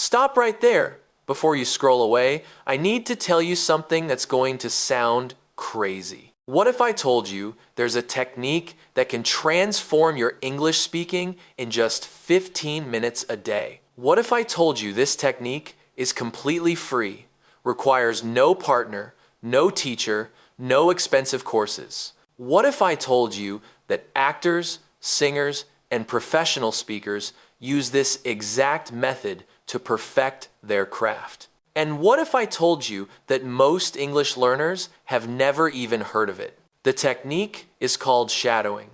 Stop right there. Before you scroll away, I need to tell you something that's going to sound crazy. What if I told you there's a technique that can transform your English speaking in just 15 minutes a day? What if I told you this technique is completely free, requires no partner, no teacher, no expensive courses? What if I told you that actors, singers, and professional speakers use this exact method to perfect their craft? And what if I told you that most English learners have never even heard of it? The technique is called shadowing.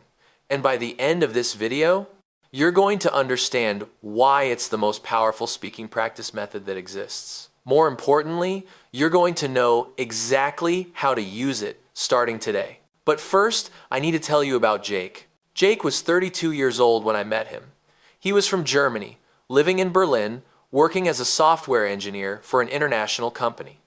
And by the end of this video, you're going to understand why it's the most powerful speaking practice method that exists. More importantly, you're going to know exactly how to use it starting today. But first, I need to tell you about Jake. Jake was 32 years old when I met him. He was from Germany, living in Berlin, working as a software engineer for an international company.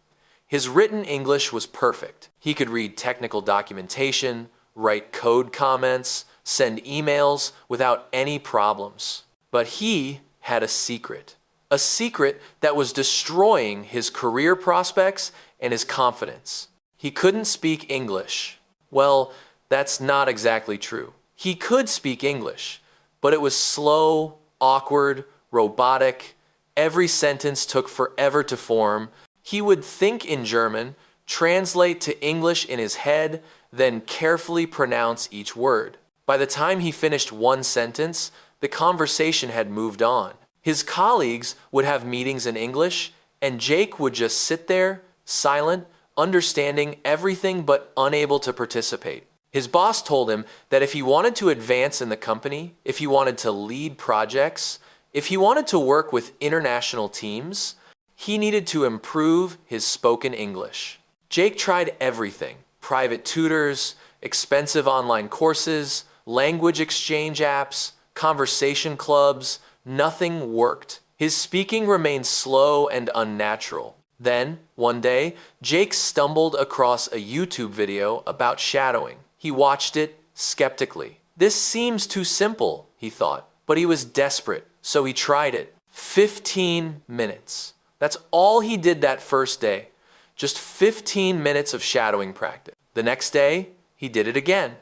His written English was perfect. He could read technical documentation, write code comments, send emails without any problems. But he had a secret that was destroying his career prospects and his confidence. He couldn't speak English. Well, that's not exactly true. He could speak English, but it was slow, awkward, robotic. Every sentence took forever to form. He would think in German, translate to English in his head, then carefully pronounce each word. By the time he finished one sentence, the conversation had moved on. His colleagues would have meetings in English, and Jake would just sit there, silent, understanding everything but unable to participate. His boss told him that if he wanted to advance in the company, if he wanted to lead projects, if he wanted to work with international teams, he needed to improve his spoken English. Jake tried everything: private tutors, expensive online courses, language exchange apps, conversation clubs. Nothing worked. His speaking remained slow and unnatural. Then, one day, Jake stumbled across a YouTube video about shadowing. He watched it skeptically. This seems too simple, he thought, but he was desperate. So he tried it. 15 minutes. That's all he did that first day. Just 15 minutes of shadowing practice. The next day, he did it again.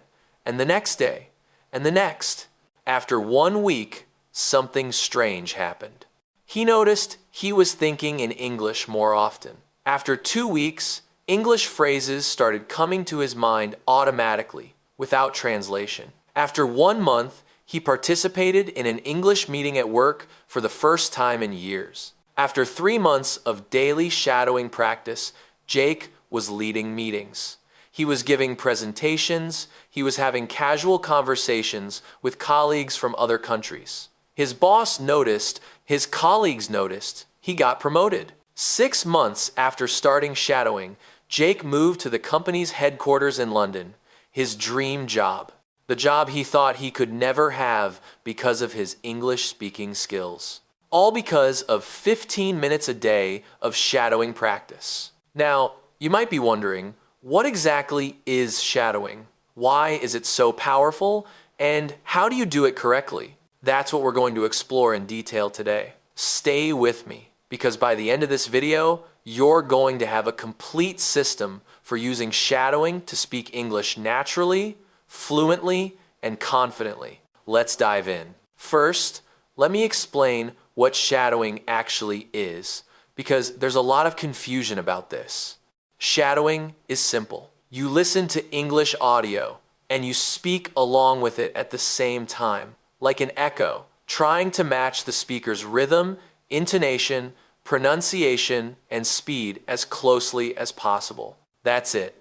And the next day. And the next. After 1 week, something strange happened. He noticed he was thinking in English more often. After 2 weeks, English phrases started coming to his mind automatically, without translation. After 1 month, he participated in an English meeting at work for the first time in years. After 3 months of daily shadowing practice, Jake was leading meetings. He was giving presentations. He was having casual conversations with colleagues from other countries. His boss noticed, his colleagues noticed, he got promoted. 6 months after starting shadowing, Jake moved to the company's headquarters in London, his dream job. The job he thought he could never have because of his English-speaking skills. All because of 15 minutes a day of shadowing practice. Now, you might be wondering, what exactly is shadowing? Why is it so powerful? And how do you do it correctly? That's what we're going to explore in detail today. Stay with me, because by the end of this video, you're going to have a complete system for using shadowing to speak English naturally, fluently, and confidently. Let's dive in. First, let me explain what shadowing actually is, because there's a lot of confusion about this. Shadowing is simple. You listen to English audio, and you speak along with it at the same time, like an echo, trying to match the speaker's rhythm, intonation, pronunciation, and speed as closely as possible. That's it.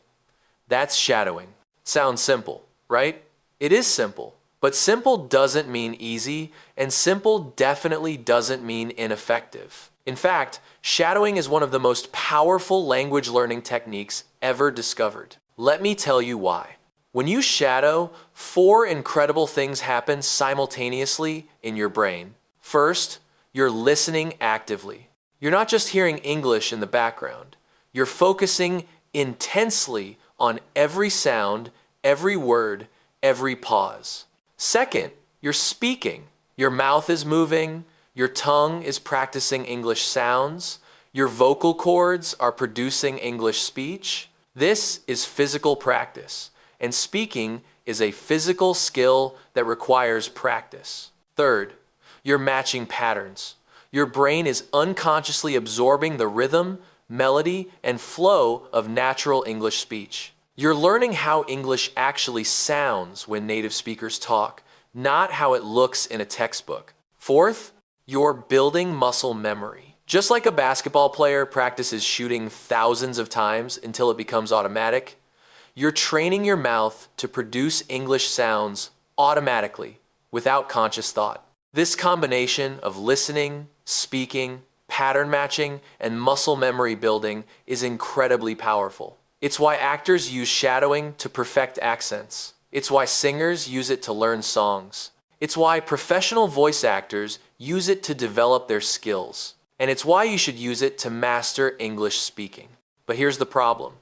That's shadowing. Sounds simple, right? It is simple, but simple doesn't mean easy, and simple definitely doesn't mean ineffective. In fact, shadowing is one of the most powerful language learning techniques ever discovered. Let me tell you why. When you shadow, 4 incredible things happen simultaneously in your brain. First, you're listening actively. You're not just hearing English in the background. You're focusing intensely on every sound, every word, every pause. Second, you're speaking. Your mouth is moving, Your tongue is practicing English sounds. Your vocal cords are producing English speech. This is physical practice, and speaking is a physical skill that requires practice. Third, you're matching patterns. Your brain is unconsciously absorbing the rhythm, melody, and flow of natural English speech. You're learning how English actually sounds when native speakers talk, not how it looks in a textbook. Fourth, you're building muscle memory. Just like a basketball player practices shooting thousands of times until it becomes automatic, you're training your mouth to produce English sounds automatically, without conscious thought. This combination of listening, speaking, pattern matching, and muscle memory building is incredibly powerful. It's why actors use shadowing to perfect accents. It's why singers use it to learn songs. It's why professional voice actors use it to develop their skills. And it's why you should use it to master English speaking. But here's the problem.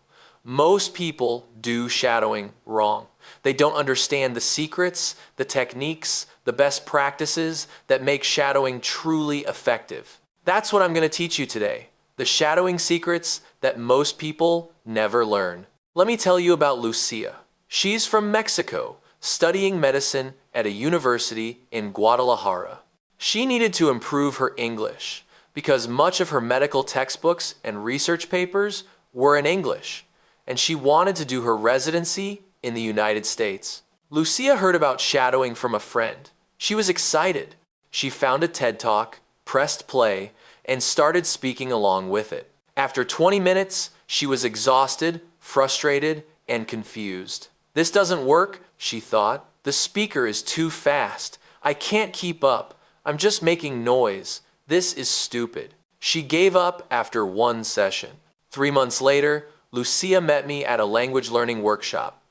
Most people do shadowing wrong. They don't understand the secrets, the techniques, the best practices that make shadowing truly effective. That's what I'm going to teach you today. The shadowing secrets that most people never learn. Let me tell you about Lucia. She's from Mexico, studying medicine at a university in Guadalajara. She needed to improve her English because much of her medical textbooks and research papers were in English, and she wanted to do her residency in the United States. Lucia heard about shadowing from a friend. She was excited. She found a TED Talk, pressed play, and started speaking along with it. After 20 minutes, she was exhausted, frustrated, and confused. This doesn't work, she thought. The speaker is too fast. I can't keep up. I'm just making noise. This is stupid. She gave up after one session. 3 months later, Lucia met me at a language learning workshop.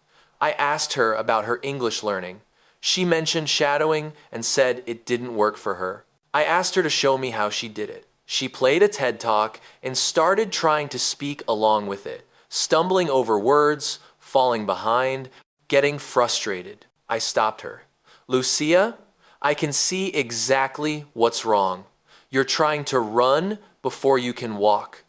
I asked her about her English learning. She mentioned shadowing and said it didn't work for her. I asked her to show me how she did it. She played a TED Talk and started trying to speak along with it, stumbling over words, falling behind, getting frustrated. I stopped her. Lucia, I can see exactly what's wrong. You're trying to run before you can walk.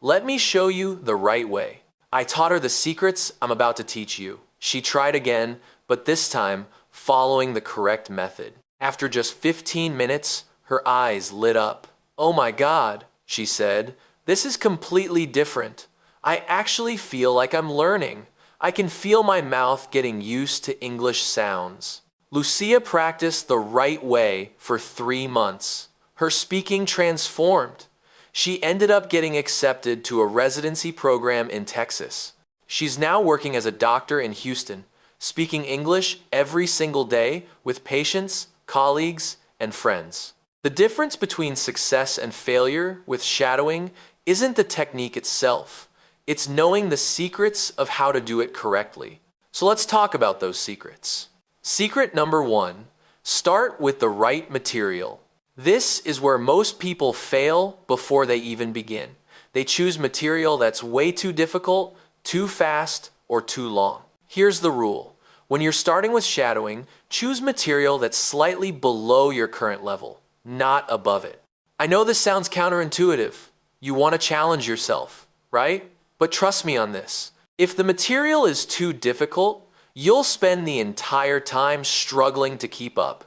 Let me show you the right way. I taught her the secrets I'm about to teach you. She tried again, but this time following the correct method. After just 15 minutes, her eyes lit up. Oh my God, she said, this is completely different. I actually feel like I'm learning. I can feel my mouth getting used to English sounds. Lucia practiced the right way for 3 months. Her speaking transformed. She ended up getting accepted to a residency program in Texas. She's now working as a doctor in Houston, speaking English every single day with patients, colleagues, and friends. The difference between success and failure with shadowing isn't the technique itself. It's knowing the secrets of how to do it correctly. So let's talk about those secrets. Secret number 1, start with the right material. This is where most people fail before they even begin. They choose material that's way too difficult, too fast, or too long. Here's the rule. When you're starting with shadowing, choose material that's slightly below your current level, not above it. I know this sounds counterintuitive. You want to challenge yourself, right? But trust me on this. If the material is too difficult, you'll spend the entire time struggling to keep up,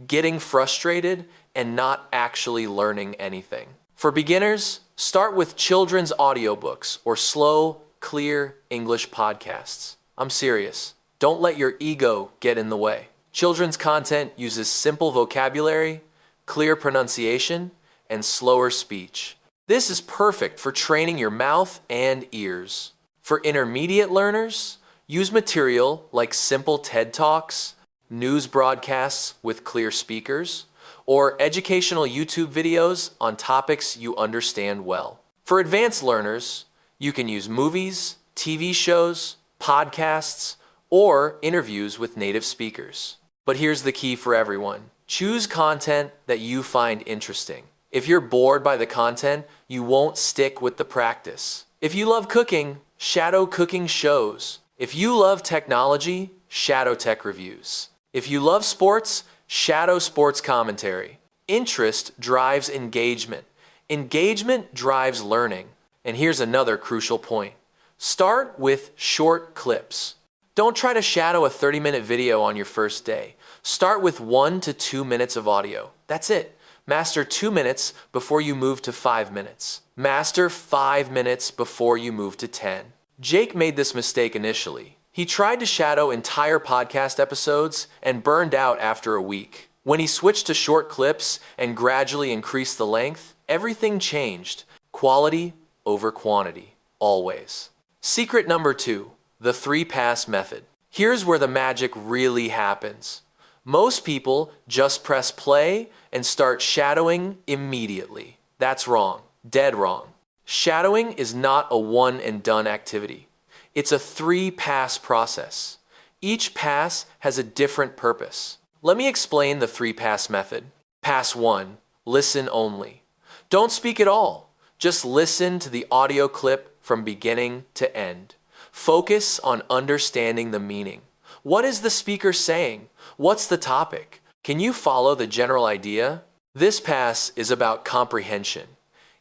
getting frustrated, and not actually learning anything. For beginners, start with children's audiobooks or slow, clear English podcasts. I'm serious. Don't let your ego get in the way. Children's content uses simple vocabulary, clear pronunciation, and slower speech. This is perfect for training your mouth and ears. For intermediate learners, use material like simple TED Talks, news broadcasts with clear speakers, or educational YouTube videos on topics you understand well. For advanced learners, you can use movies, TV shows, podcasts, or interviews with native speakers. But here's the key for everyone. Choose content that you find interesting. If you're bored by the content, you won't stick with the practice. If you love cooking, shadow cooking shows. If you love technology, shadow tech reviews. If you love sports, shadow sports commentary. Interest drives engagement. Engagement drives learning. And here's another crucial point. Start with short clips. Don't try to shadow a 30-minute video on your first day. Start with 1 to 2 minutes of audio. That's it. Master 2 minutes before you move to 5 minutes. Master 5 minutes before you move to 10. Jake made this mistake initially. He tried to shadow entire podcast episodes and burned out after a week. When he switched to short clips and gradually increased the length, everything changed. Quality over quantity, always. Secret number 2, the 3-pass method. Here's where the magic really happens. Most people just press play and start shadowing immediately. That's wrong. Dead wrong. Shadowing is not a one-and-done activity. It's a 3-pass process. Each pass has a different purpose. Let me explain the 3-pass method. Pass 1, listen only. Don't speak at all. Just listen to the audio clip from beginning to end. Focus on understanding the meaning. What is the speaker saying? What's the topic? Can you follow the general idea? This pass is about comprehension.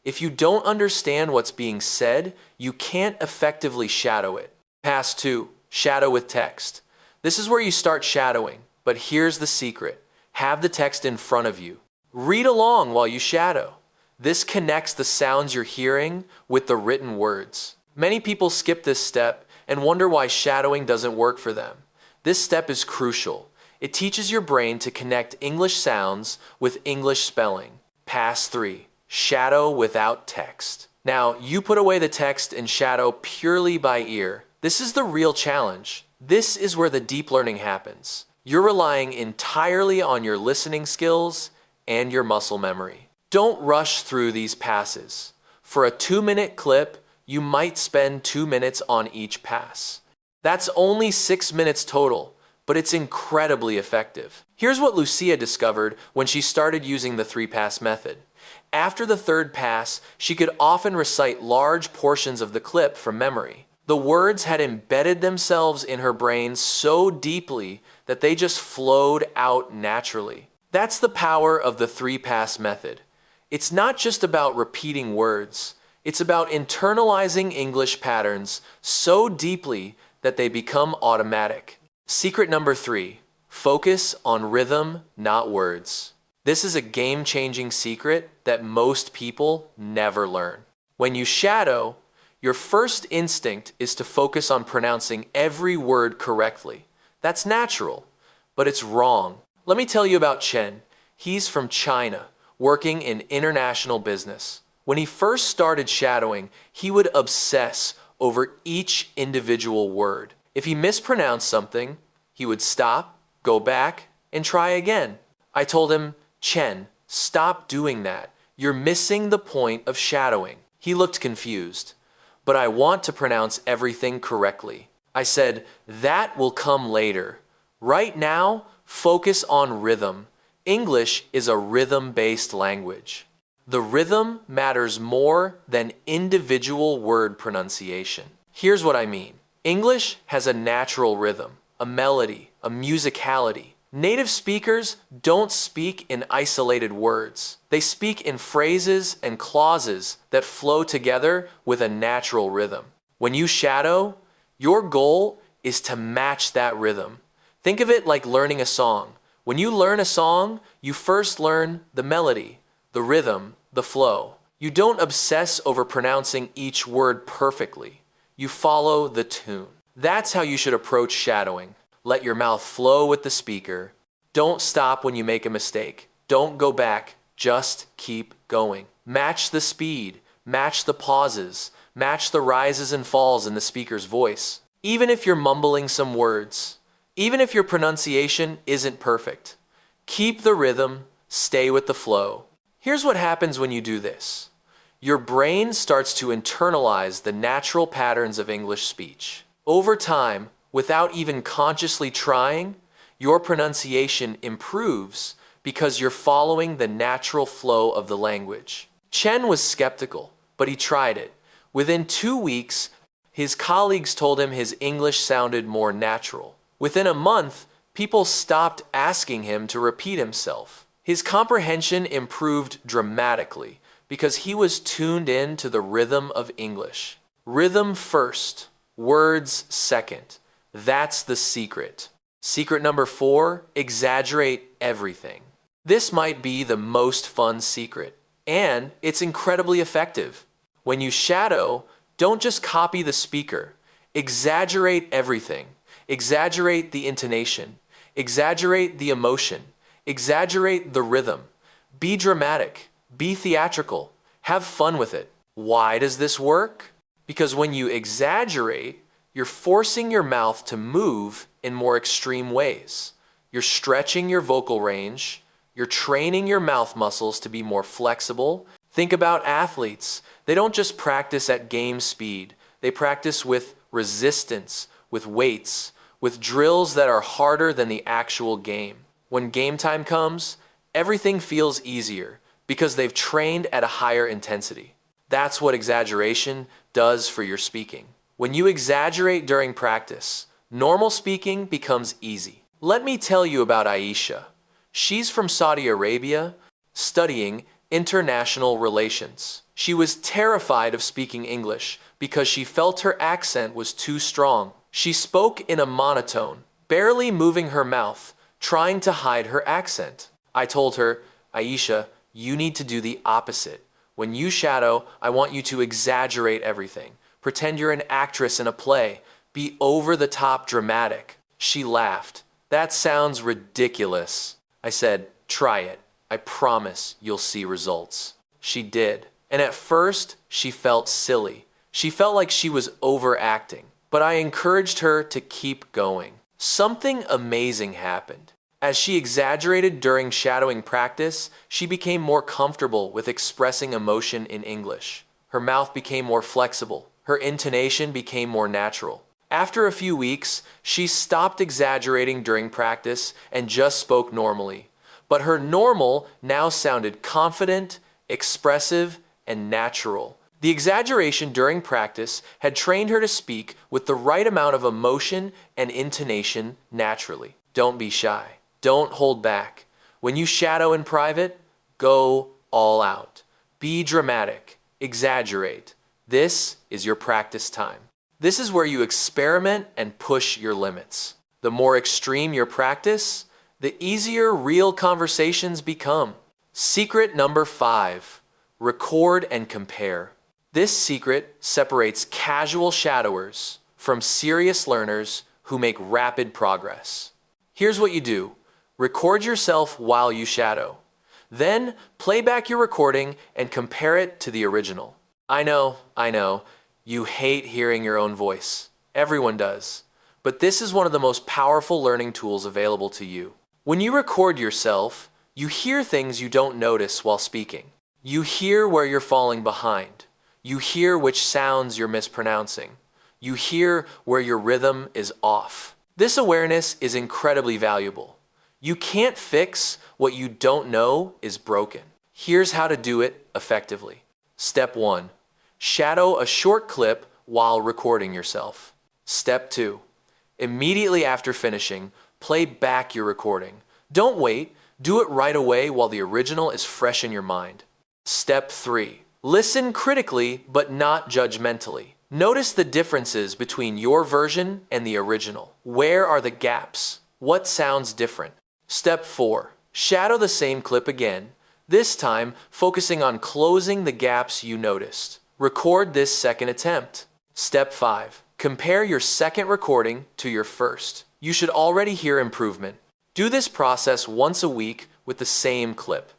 If you don't understand what's being said, you can't effectively shadow it. Pass 2, shadow with text. This is where you start shadowing, but here's the secret. Have the text in front of you. Read along while you shadow. This connects the sounds you're hearing with the written words. Many people skip this step and wonder why shadowing doesn't work for them. This step is crucial. It teaches your brain to connect English sounds with English spelling. Pass 3, shadow without text. Now, you put away the text and shadow purely by ear. This is the real challenge. This is where the deep learning happens. You're relying entirely on your listening skills and your muscle memory. Don't rush through these passes. For a 2-minute clip, you might spend 2 minutes on each pass. That's only 6 minutes total, but it's incredibly effective. Here's what Lucia discovered when she started using the 3-pass method. After the 3rd pass, she could often recite large portions of the clip from memory. The words had embedded themselves in her brain so deeply that they just flowed out naturally. That's the power of the 3-pass method. It's not just about repeating words. It's about internalizing English patterns so deeply that they become automatic. Secret number 3, focus on rhythm, not words. This is a game-changing secret that most people never learn. When you shadow, your first instinct is to focus on pronouncing every word correctly. That's natural, but it's wrong. Let me tell you about Chen. He's from China, working in international business. When he first started shadowing, he would obsess over each individual word. If he mispronounced something, he would stop, go back, and try again. I told him, Chen, stop doing that. You're missing the point of shadowing. He looked confused. But I want to pronounce everything correctly. I said, that will come later. Right now, focus on rhythm. English is a rhythm-based language. The rhythm matters more than individual word pronunciation. Here's what I mean. English has a natural rhythm, a melody, a musicality. Native speakers don't speak in isolated words. They speak in phrases and clauses that flow together with a natural rhythm. When you shadow, your goal is to match that rhythm. Think of it like learning a song. When you learn a song, you first learn the melody, the rhythm, the flow. You don't obsess over pronouncing each word perfectly. You follow the tune. That's how you should approach shadowing. Let your mouth flow with the speaker. Don't stop when you make a mistake. Don't go back. Just keep going. Match the speed. Match the pauses. Match the rises and falls in the speaker's voice. Even if you're mumbling some words, even if your pronunciation isn't perfect, keep the rhythm, stay with the flow. Here's what happens when you do this. Your brain starts to internalize the natural patterns of English speech. Over time, without even consciously trying, your pronunciation improves because you're following the natural flow of the language. Chen was skeptical, but he tried it. Within 2 weeks, his colleagues told him his English sounded more natural. Within a month, people stopped asking him to repeat himself. His comprehension improved dramatically because he was tuned in to the rhythm of English. Rhythm first, words second. That's the secret. Secret number 4, exaggerate everything. This might be the most fun secret, and it's incredibly effective. When you shadow, don't just copy the speaker. Exaggerate everything. Exaggerate the intonation. Exaggerate the emotion. Exaggerate the rhythm. Be dramatic. Be theatrical. Have fun with it. Why does this work? Because when you exaggerate, you're forcing your mouth to move in more extreme ways. You're stretching your vocal range. You're training your mouth muscles to be more flexible. Think about athletes. They don't just practice at game speed. They practice with resistance, with weights, with drills that are harder than the actual game. When game time comes, everything feels easier because they've trained at a higher intensity. That's what exaggeration does for your speaking. When you exaggerate during practice, normal speaking becomes easy. Let me tell you about Aisha. She's from Saudi Arabia, studying international relations. She was terrified of speaking English because she felt her accent was too strong. She spoke in a monotone, barely moving her mouth, trying to hide her accent. I told her, Aisha, you need to do the opposite. When you shadow, I want you to exaggerate everything. Pretend you're an actress in a play. Be over-the-top dramatic. She laughed. That sounds ridiculous. I said, try it. I promise you'll see results. She did. And at first, she felt silly. She felt like she was overacting. But I encouraged her to keep going. Something amazing happened. As she exaggerated during shadowing practice, she became more comfortable with expressing emotion in English. Her mouth became more flexible. Her intonation became more natural. After a few weeks, she stopped exaggerating during practice and just spoke normally. But her normal now sounded confident, expressive, and natural. The exaggeration during practice had trained her to speak with the right amount of emotion and intonation naturally. Don't be shy. Don't hold back. When you shadow in private, go all out. Be dramatic. Exaggerate. This is your practice time. This is where you experiment and push your limits. The more extreme your practice, the easier real conversations become. Secret number 5, record and compare. This secret separates casual shadowers from serious learners who make rapid progress. Here's what you do. Record yourself while you shadow. Then play back your recording and compare it to the original. I know, you hate hearing your own voice. Everyone does. But this is one of the most powerful learning tools available to you. When you record yourself, you hear things you don't notice while speaking. You hear where you're falling behind. You hear which sounds you're mispronouncing. You hear where your rhythm is off. This awareness is incredibly valuable. You can't fix what you don't know is broken. Here's how to do it effectively. Step 1. Shadow a short clip while recording yourself. Step 2. Immediately after finishing, play back your recording. Don't wait. Do it right away while the original is fresh in your mind. Step 3. Listen critically but not judgmentally. Notice the differences between your version and the original. Where are the gaps? What sounds different? Step 4. Shadow the same clip again, this time focusing on closing the gaps you noticed. Record this second attempt. Step 5. Compare your second recording to your first. You should already hear improvement. Do this process once a week with the same clip.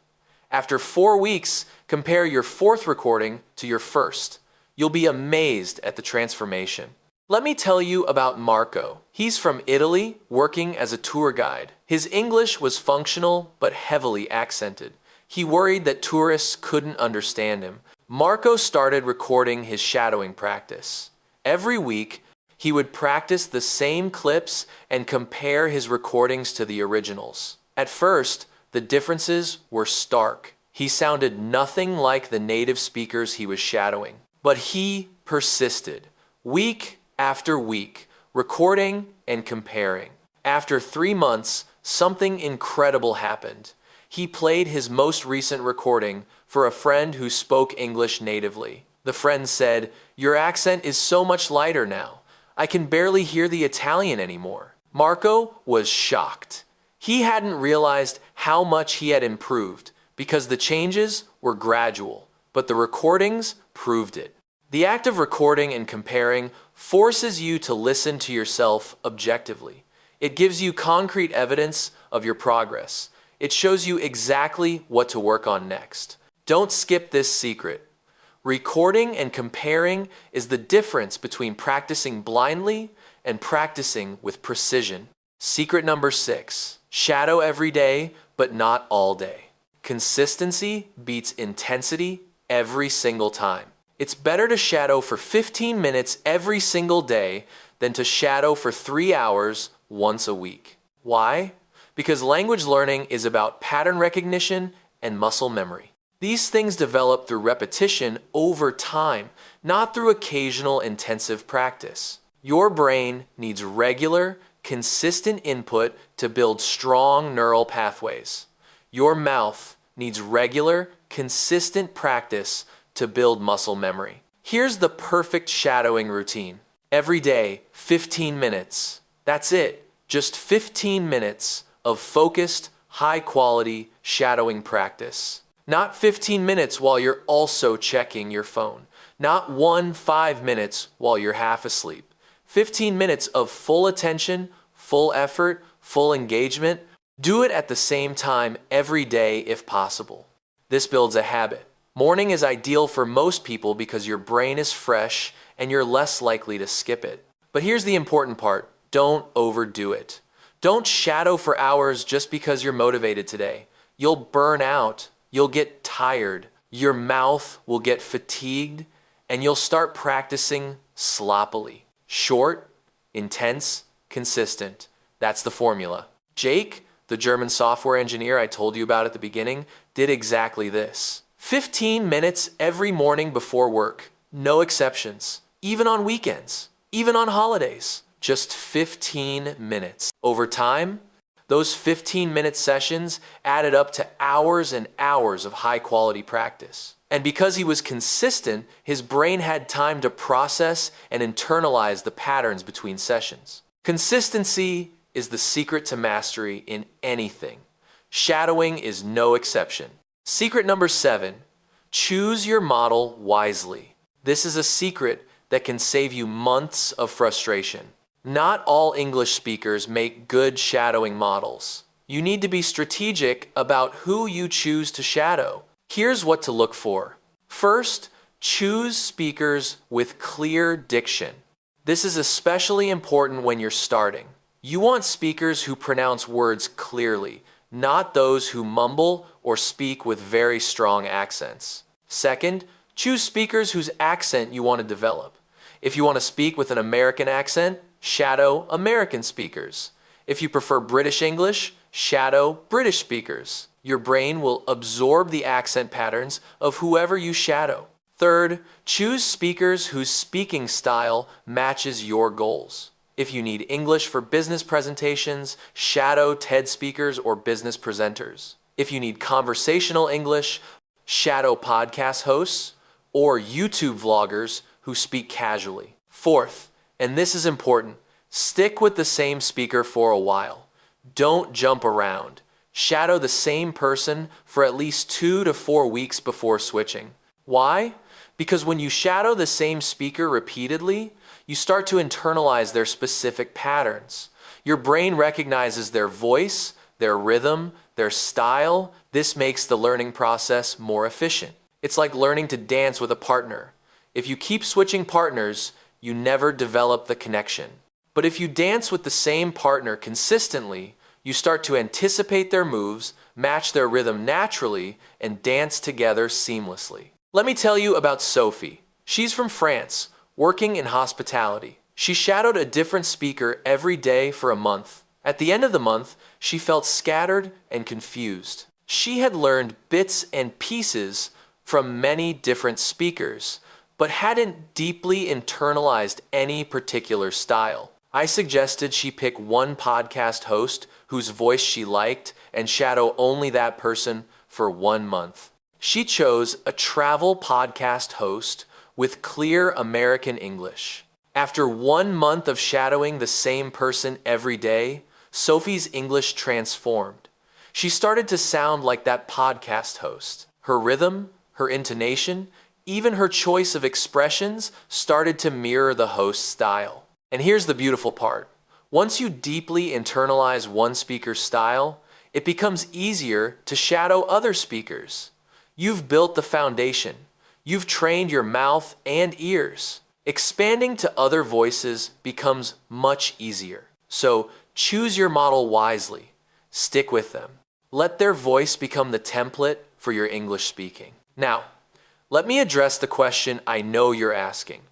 After 4 weeks, compare your fourth recording to your first. You'll be amazed at the transformation. Let me tell you about Marco. He's from Italy, working as a tour guide. His English was functional but heavily accented. He worried that tourists couldn't understand him. Marco started recording his shadowing practice. Every week, he would practice the same clips and compare his recordings to the originals. At first, the differences were stark. He sounded nothing like the native speakers he was shadowing. But he persisted, week after week, recording and comparing. After 3 months, something incredible happened. He played his most recent recording for a friend who spoke English natively. The friend said, "Your accent is so much lighter now. I can barely hear the Italian anymore." Marco was shocked. He hadn't realized how much he had improved because the changes were gradual, but the recordings proved it. The act of recording and comparing forces you to listen to yourself objectively. It gives you concrete evidence of your progress. It shows you exactly what to work on next. Don't skip this secret. Recording and comparing is the difference between practicing blindly and practicing with precision. Secret number 6. Shadow every day, but not all day. Consistency beats intensity every single time. It's better to shadow for 15 minutes every single day than to shadow for 3 hours once a week. Why? Because language learning is about pattern recognition and muscle memory. These things develop through repetition over time, not through occasional intensive practice. Your brain needs regular, consistent input to build strong neural pathways. Your mouth needs regular, consistent practice to build muscle memory. Here's the perfect shadowing routine. Every day, 15 minutes. That's it. Just 15 minutes of focused, high-quality shadowing practice. Not 15 minutes while you're also checking your phone. Not 5 minutes while you're half asleep. 15 minutes of full attention, full effort, full engagement. Do it at the same time every day if possible. This builds a habit. Morning is ideal for most people because your brain is fresh and you're less likely to skip it. But here's the important part. Don't overdo it. Don't shadow for hours just because you're motivated today. You'll burn out. You'll get tired. Your mouth will get fatigued and you'll start practicing sloppily. Short, intense, consistent. That's the formula. Jake, the German software engineer I told you about at the beginning, did exactly this. 15 minutes every morning before work. No exceptions. Even on weekends. Even on holidays. Just 15 minutes. Over time, those 15-minute sessions added up to hours and hours of high-quality practice. And because he was consistent, his brain had time to process and internalize the patterns between sessions. Consistency is the secret to mastery in anything. Shadowing is no exception. Secret number 7, choose your model wisely. This is a secret that can save you months of frustration. Not all English speakers make good shadowing models. You need to be strategic about who you choose to shadow. Here's what to look for. First, choose speakers with clear diction. This is especially important when you're starting. You want speakers who pronounce words clearly, not those who mumble or speak with very strong accents. Second, choose speakers whose accent you want to develop. If you want to speak with an American accent, shadow American speakers. If you prefer British English, shadow British speakers. Your brain will absorb the accent patterns of whoever you shadow. Third, choose speakers whose speaking style matches your goals. If you need English for business presentations, shadow TED speakers or business presenters. If you need conversational English, shadow podcast hosts or YouTube vloggers who speak casually. Fourth, and this is important, stick with the same speaker for a while. Don't jump around. Shadow the same person for at least 2 to 4 weeks before switching. Why? Because when you shadow the same speaker repeatedly, you start to internalize their specific patterns. Your brain recognizes their voice, their rhythm, their style. This makes the learning process more efficient. It's like learning to dance with a partner. If you keep switching partners, you never develop the connection. But if you dance with the same partner consistently, you start to anticipate their moves, match their rhythm naturally, and dance together seamlessly. Let me tell you about Sophie. She's from France, working in hospitality. She shadowed a different speaker every day for a month. At the end of the month, she felt scattered and confused. She had learned bits and pieces from many different speakers, but hadn't deeply internalized any particular style. I suggested she pick one podcast host whose voice she liked and shadow only that person for 1 month. She chose a travel podcast host with clear American English. After 1 month of shadowing the same person every day, Sophie's English transformed. She started to sound like that podcast host. Her rhythm, her intonation, even her choice of expressions started to mirror the host's style. And here's the beautiful part. Once you deeply internalize one speaker's style, it becomes easier to shadow other speakers. You've built the foundation. You've trained your mouth and ears. Expanding to other voices becomes much easier. So choose your model wisely. Stick with them. Let their voice become the template for your English speaking. Now, let me address the question I know you're asking.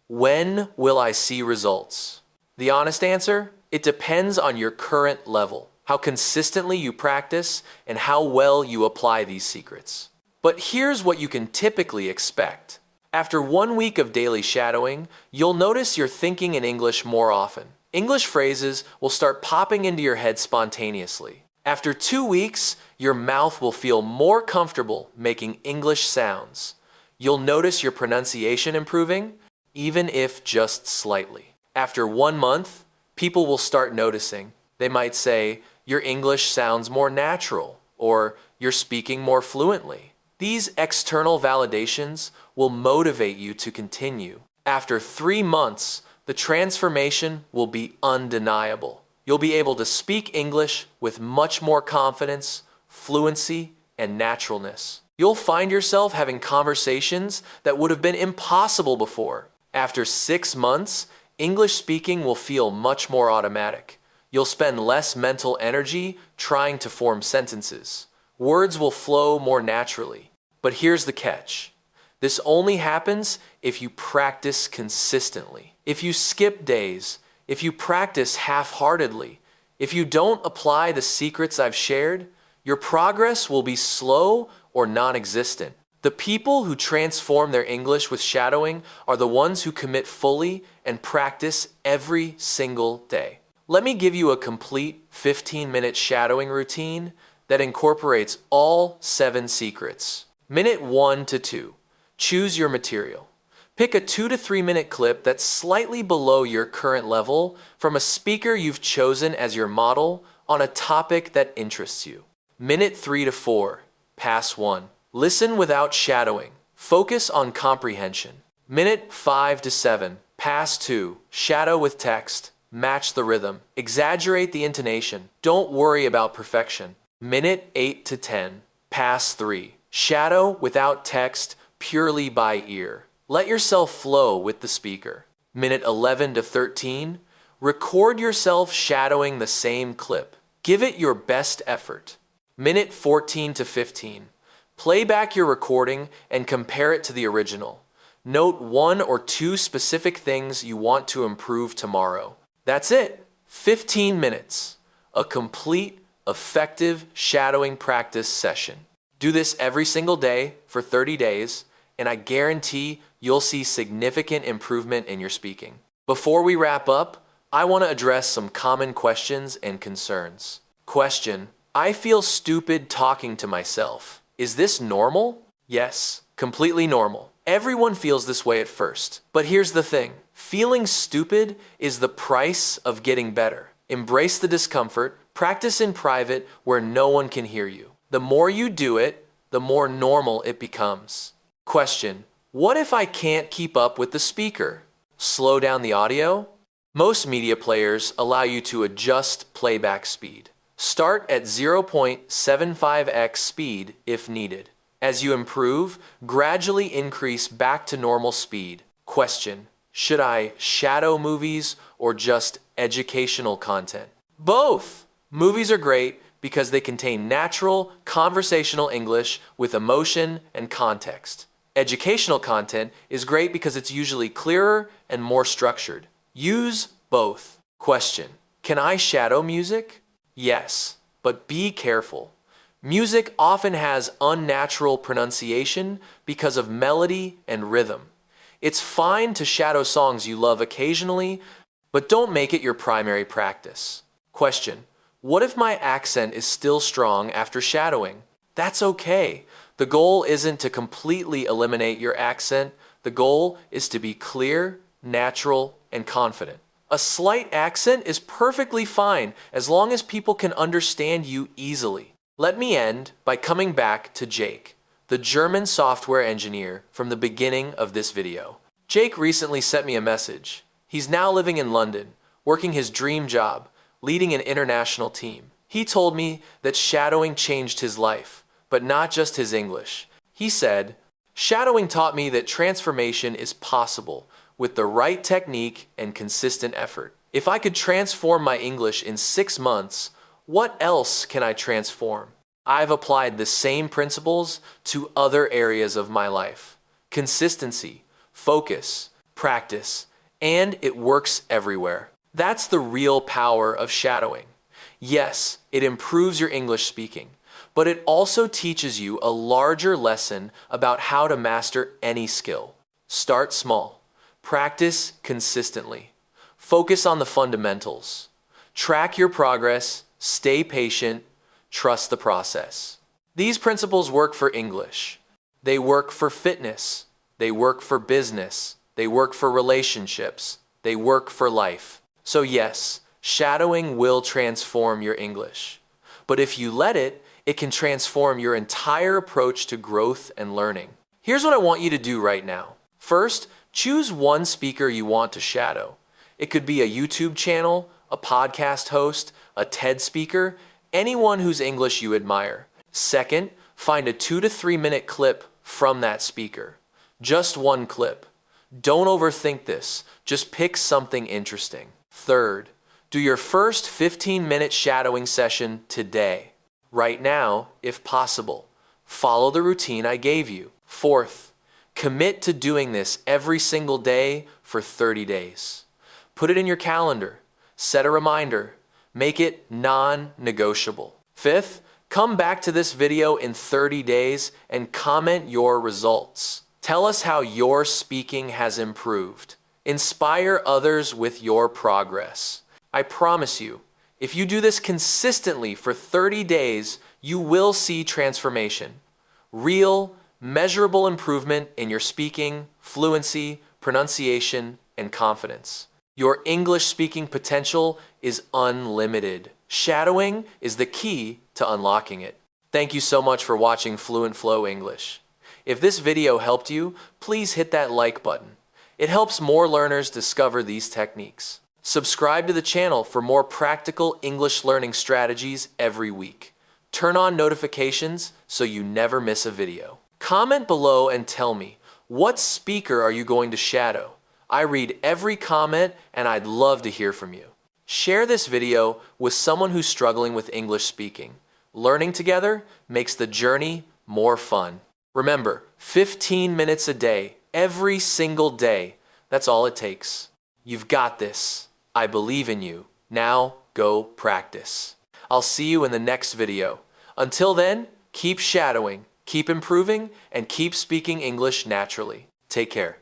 When will I see results? The honest answer? It depends on your current level, how consistently you practice, and how well you apply these secrets. But here's what you can typically expect. After 1 week of daily shadowing, you'll notice you're thinking in English more often. English phrases will start popping into your head spontaneously. After 2 weeks, your mouth will feel more comfortable making English sounds. You'll notice your pronunciation improving, even if just slightly. After 1 month, people will start noticing. They might say, your English sounds more natural, or you're speaking more fluently. These external validations will motivate you to continue. After 3 months, the transformation will be undeniable. You'll be able to speak English with much more confidence, fluency, and naturalness. You'll find yourself having conversations that would have been impossible before. After 6 months, English speaking will feel much more automatic. You'll spend less mental energy trying to form sentences. Words will flow more naturally. But here's the catch. This only happens if you practice consistently. If you skip days, if you practice half-heartedly, if you don't apply the secrets I've shared, your progress will be slow or non-existent. The people who transform their English with shadowing are the ones who commit fully and practice every single day. Let me give you a complete 15-minute shadowing routine that incorporates all 7 secrets. Minute 1 to 2. Choose your material. Pick a 2 to 3 minute clip that's slightly below your current level from a speaker you've chosen as your model on a topic that interests you. Minute 3 to 4. Pass 1. Listen without shadowing. Focus on comprehension. Minute 5 to 7. Pass 2. Shadow with text. Match the rhythm. Exaggerate the intonation. Don't worry about perfection. Minute 8 to 10. Pass 3. Shadow without text, purely by ear. Let yourself flow with the speaker. Minute 11 to 13. Record yourself shadowing the same clip. Give it your best effort. Minute 14 to 15. Play back your recording and compare it to the original. Note 1 or 2 specific things you want to improve tomorrow. That's it. 15 minutes. A complete, effective shadowing practice session. Do this every single day for 30 days, and I guarantee you'll see significant improvement in your speaking. Before we wrap up, I want to address some common questions and concerns. Question: I feel stupid talking to myself. Is this normal? Yes, completely normal. Everyone feels this way at first. But here's the thing. Feeling stupid is the price of getting better. Embrace the discomfort. Practice in private where no one can hear you. The more you do it, the more normal it becomes. Question: what if I can't keep up with the speaker? Slow down the audio? Most media players allow you to adjust playback speed. Start at 0.75x speed if needed. As you improve, gradually increase back to normal speed. Question: should I shadow movies or just educational content? Both! Movies are great because they contain natural, conversational English with emotion and context. Educational content is great because it's usually clearer and more structured. Use both. Question: can I shadow music? Yes, but be careful. Music often has unnatural pronunciation because of melody and rhythm. It's fine to shadow songs you love occasionally, but don't make it your primary practice. Question: What if my accent is still strong after shadowing? That's okay. The goal isn't to completely eliminate your accent. The goal is to be clear, natural, and confident. A slight accent is perfectly fine as long as people can understand you easily. Let me end by coming back to Jake, the German software engineer from the beginning of this video. Jake recently sent me a message. He's now living in London, working his dream job, leading an international team. He told me that shadowing changed his life, but not just his English. He said, "Shadowing taught me that transformation is possible with the right technique and consistent effort. If I could transform my English in 6 months, what else can I transform?" I've applied the same principles to other areas of my life. Consistency, focus, practice, and it works everywhere. That's the real power of shadowing. Yes, it improves your English speaking, but it also teaches you a larger lesson about how to master any skill. Start small. Practice consistently. Focus on the fundamentals. Track your progress, stay patient, trust the process. These principles work for English. They work for fitness. They work for business. They work for relationships. They work for life. So yes, shadowing will transform your English. But if you let it, it can transform your entire approach to growth and learning. Here's what I want you to do right now. First, choose one speaker you want to shadow. It could be a YouTube channel, a podcast host, a TED speaker, anyone whose English you admire. Second, find a 2 to 3 minute clip from that speaker. Just one clip. Don't overthink this. Just pick something interesting. Third, do your first 15-minute shadowing session today. Right now, if possible. Follow the routine I gave you. Fourth, commit to doing this every single day for 30 days. Put it in your calendar. Set a reminder. Make it non-negotiable. Fifth, come back to this video in 30 days and comment your results. Tell us how your speaking has improved. Inspire others with your progress. I promise you, if you do this consistently for 30 days, you will see transformation. Real, measurable improvement in your speaking, fluency, pronunciation, and confidence. Your English speaking potential is unlimited. Shadowing is the key to unlocking it. Thank you so much for watching Fluent Flow English. If this video helped you, please hit that like button. It helps more learners discover these techniques. Subscribe to the channel for more practical English learning strategies every week. Turn on notifications so you never miss a video. Comment below and tell me, what speaker are you going to shadow? I read every comment and I'd love to hear from you. Share this video with someone who's struggling with English speaking. Learning together makes the journey more fun. Remember, 15 minutes a day, every single day. That's all it takes. You've got this. I believe in you. Now go practice. I'll see you in the next video. Until then, keep shadowing, keep improving, and keep speaking English naturally. Take care.